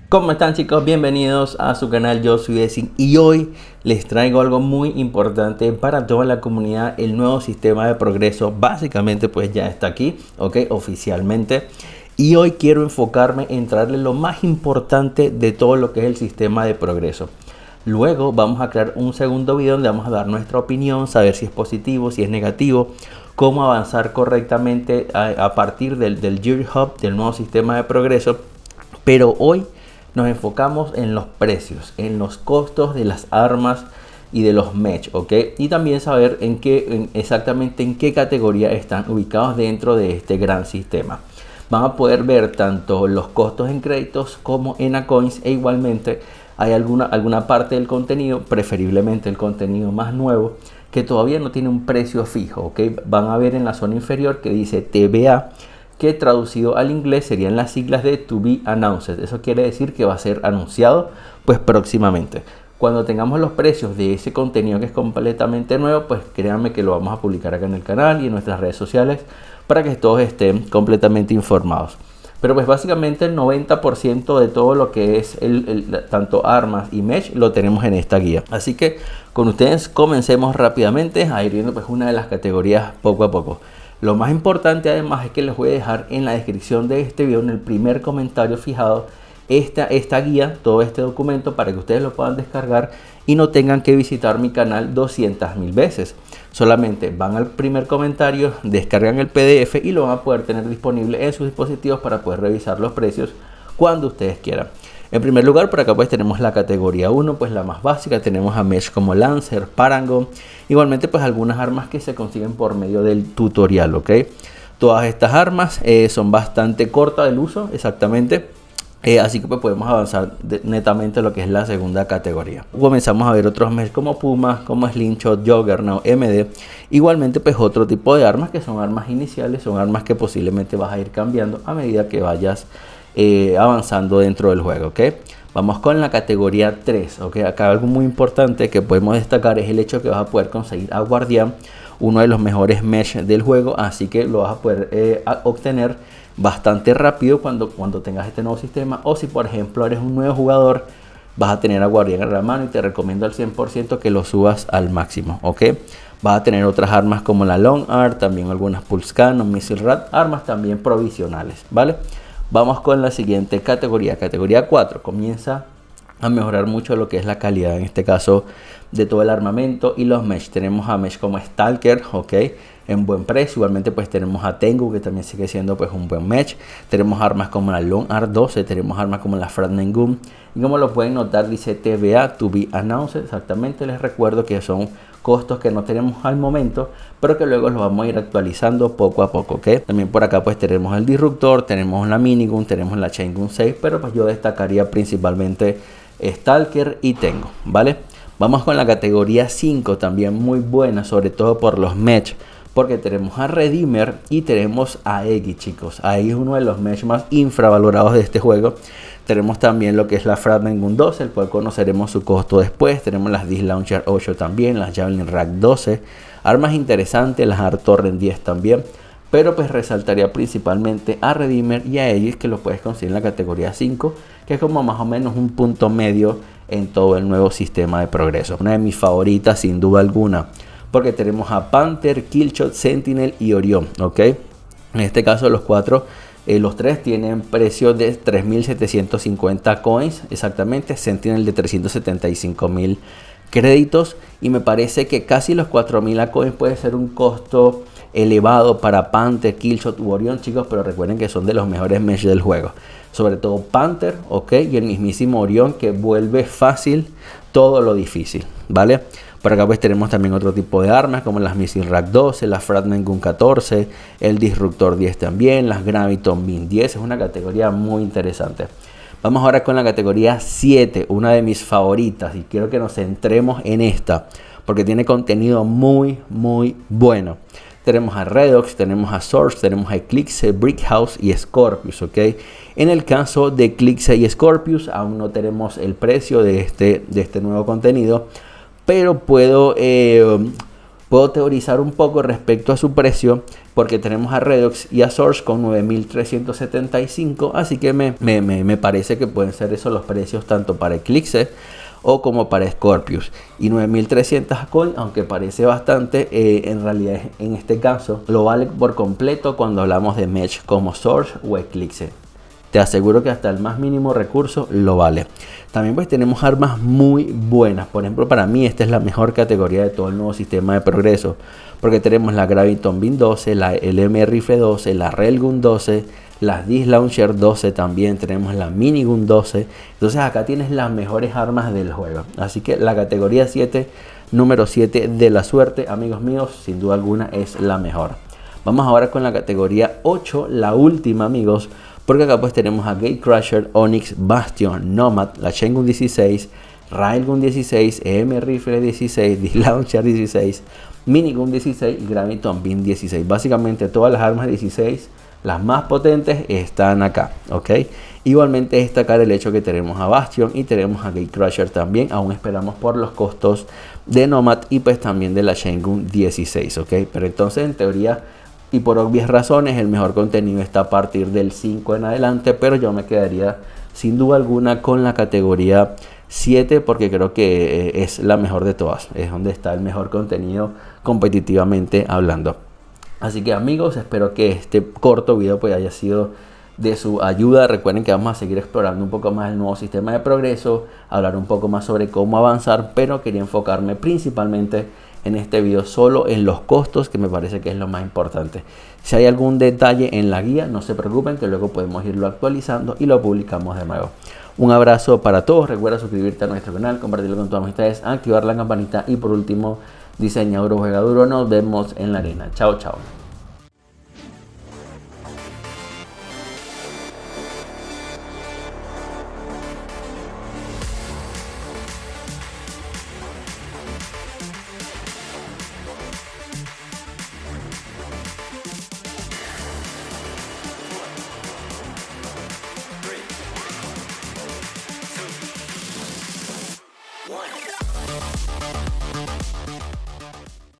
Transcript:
¿Cómo están, chicos? Bienvenidos a su canal. Yo soy Desin y hoy les traigo algo muy importante para toda la comunidad. El nuevo sistema de progreso básicamente pues ya está aquí, ok, oficialmente. Y hoy quiero enfocarme en traerles lo más importante de todo lo que es el sistema de progreso. Luego vamos a crear un segundo video donde vamos a dar nuestra opinión, saber si es positivo, si es negativo, cómo avanzar correctamente a partir del Gear Hub, del nuevo sistema de progreso. Pero hoy nos enfocamos en los precios, en los costos de las armas y de los match, ¿ok? Y también saber exactamente en qué categoría están ubicados dentro de este gran sistema. Van a poder ver tanto los costos en créditos como en Acoins, e igualmente hay alguna parte del contenido, preferiblemente el contenido más nuevo, que todavía no tiene un precio fijo, ¿ok? Van a ver en la zona inferior que dice TBA, que traducido al inglés serían las siglas de To Be Announced. Eso quiere decir que va a ser anunciado pues próximamente. Cuando tengamos los precios de ese contenido que es completamente nuevo, pues créanme que lo vamos a publicar acá en el canal y en nuestras redes sociales para que todos estén completamente informados. Pero pues básicamente el 90% de todo lo que es tanto armas y mesh lo tenemos en esta guía. Así que con ustedes comencemos rápidamente a ir viendo pues una de las categorías poco a poco. Lo más importante además es que les voy a dejar en la descripción de este video, en el primer comentario fijado, esta guía, todo este documento para que ustedes lo puedan descargar y no tengan que visitar mi canal 200.000 veces. Solamente van al primer comentario, descargan el PDF y lo van a poder tener disponible en sus dispositivos para poder revisar los precios cuando ustedes quieran. En primer lugar, por acá pues tenemos la categoría 1, pues la más básica. Tenemos a Mesh como Lancer, Paragon. Igualmente pues algunas armas que se consiguen por medio del tutorial, ¿ok? Todas estas armas son bastante cortas del uso, exactamente. Así que pues podemos avanzar netamente a lo que es la segunda categoría. Comenzamos a ver otros Mesh como Puma, como Slingshot, Juggernaut, MD. Igualmente pues otro tipo de armas que son armas iniciales, son armas que posiblemente vas a ir cambiando a medida que vayas avanzando dentro del juego, ¿ok? Vamos con la categoría 3, ¿ok? Acá algo muy importante que podemos destacar es el hecho que vas a poder conseguir a Guardián, uno de los mejores mesh del juego, así que lo vas a poder obtener bastante rápido cuando tengas este nuevo sistema, o si por ejemplo eres un nuevo jugador, vas a tener a Guardián en la mano y te recomiendo al 100% que lo subas al máximo, ¿ok? Vas a tener otras armas como la Long Arm, también algunas Pulse Cannon, Missile Rat, armas también provisionales, ¿vale? Vamos con la siguiente categoría, categoría 4. Comienza a mejorar mucho lo que es la calidad, en este caso, de todo el armamento y los mesh. Tenemos a mesh como Stalker, ok, en buen precio. Igualmente pues tenemos a Tengu, que también sigue siendo pues un buen mesh. Tenemos armas como la Long Arm 12, tenemos armas como la Fragment Gun. Y como lo pueden notar dice TBA, To Be Announced. Exactamente, les recuerdo que son costos que no tenemos al momento, pero que luego los vamos a ir actualizando poco a poco, ¿ok? También por acá pues tenemos el Disruptor, tenemos la Minigun, tenemos la Chain Gun 6, pero pues yo destacaría principalmente Stalker y Tengu, ¿vale? Vamos con la categoría 5, también muy buena, sobre todo por los mesh, porque tenemos a Redeemer y tenemos a Eggy, chicos. Ahí es uno de los mesh más infravalorados de este juego. Tenemos también lo que es la Fragment Gun 12, el cual conoceremos su costo después. Tenemos las Disc Launcher 8 también, las Javelin Rack 12. Armas interesantes, las Art Torrent 10 también. Pero pues resaltaría principalmente a Redeemer y a Aegis, que lo puedes conseguir en la categoría 5, que es como más o menos un punto medio en todo el nuevo sistema de progreso. Una de mis favoritas sin duda alguna, porque tenemos a Panther, Killshot, Sentinel y Orion, ¿ok? En este caso los tres tienen precio de 3.750 coins, exactamente. Sentinel de 375.000 créditos, y me parece que casi los 4.000 coins puede ser un costo elevado para Panther, Killshot u Orion, chicos, pero recuerden que son de los mejores mesh del juego, sobre todo Panther, ok, y el mismísimo Orion, que vuelve fácil todo lo difícil, ¿vale? Por acá pues tenemos también otro tipo de armas como las Missile Rack 12, la Fragment Gun 14, el Disruptor 10 también, las Graviton Beam 10, es una categoría muy interesante. Vamos ahora con la categoría 7, una de mis favoritas, y quiero que nos centremos en esta porque tiene contenido muy bueno. Tenemos a Redox, tenemos a Source, tenemos a Eclipse, Brickhouse y Scorpius, ¿ok? En el caso de Eclipse y Scorpius aún no tenemos el precio de este nuevo contenido, pero puedo Puedo teorizar un poco respecto a su precio porque tenemos a Redox y a Source con 9.375, así que me parece que pueden ser esos los precios tanto para Eclipse o como para Scorpius. Y 9.300 coin, aunque parece bastante, en realidad en este caso lo vale por completo cuando hablamos de Mesh como Source o Eclipse. Te aseguro que hasta el más mínimo recurso lo vale. También pues tenemos armas muy buenas. Por ejemplo, para mí esta es la mejor categoría de todo el nuevo sistema de progreso. Porque tenemos la Graviton Beam 12, la LM Rifle 12, la Railgun 12, las Disc Launcher 12 también. Tenemos la Minigun 12. Entonces acá tienes las mejores armas del juego. Así que la categoría 7, número 7 de la suerte, amigos míos, sin duda alguna es la mejor. Vamos ahora con la categoría 8, la última, amigos. Porque acá pues tenemos a Gatecrasher, Onyx, Bastion, Nomad, la Shengun 16, Railgun 16, EM Rifle 16, D-Launcher 16, Minigun 16 y Graviton Beam 16. Básicamente todas las armas 16, las más potentes, están acá, ¿ok? Igualmente destacar el hecho que tenemos a Bastion y tenemos a Gatecrasher también. Aún esperamos por los costos de Nomad y pues también de la Shengun 16, ¿ok? Pero entonces en teoría, y por obvias razones, el mejor contenido está a partir del 5 en adelante, pero yo me quedaría sin duda alguna con la categoría 7 porque creo que es la mejor de todas, es donde está el mejor contenido competitivamente hablando. Así que amigos, espero que este corto video pues haya sido de su ayuda. Recuerden que vamos a seguir explorando un poco más el nuevo sistema de progreso, hablar un poco más sobre cómo avanzar, pero quería enfocarme principalmente en este video solo en los costos, que me parece que es lo más importante. Si hay algún detalle en la guía, no se preocupen, que luego podemos irlo actualizando y lo publicamos de nuevo. Un abrazo para todos. Recuerda suscribirte a nuestro canal, compartirlo con tus amistades, activar la campanita y por último, diseña duro, juega duro. Nos vemos en la arena. Chao, chao.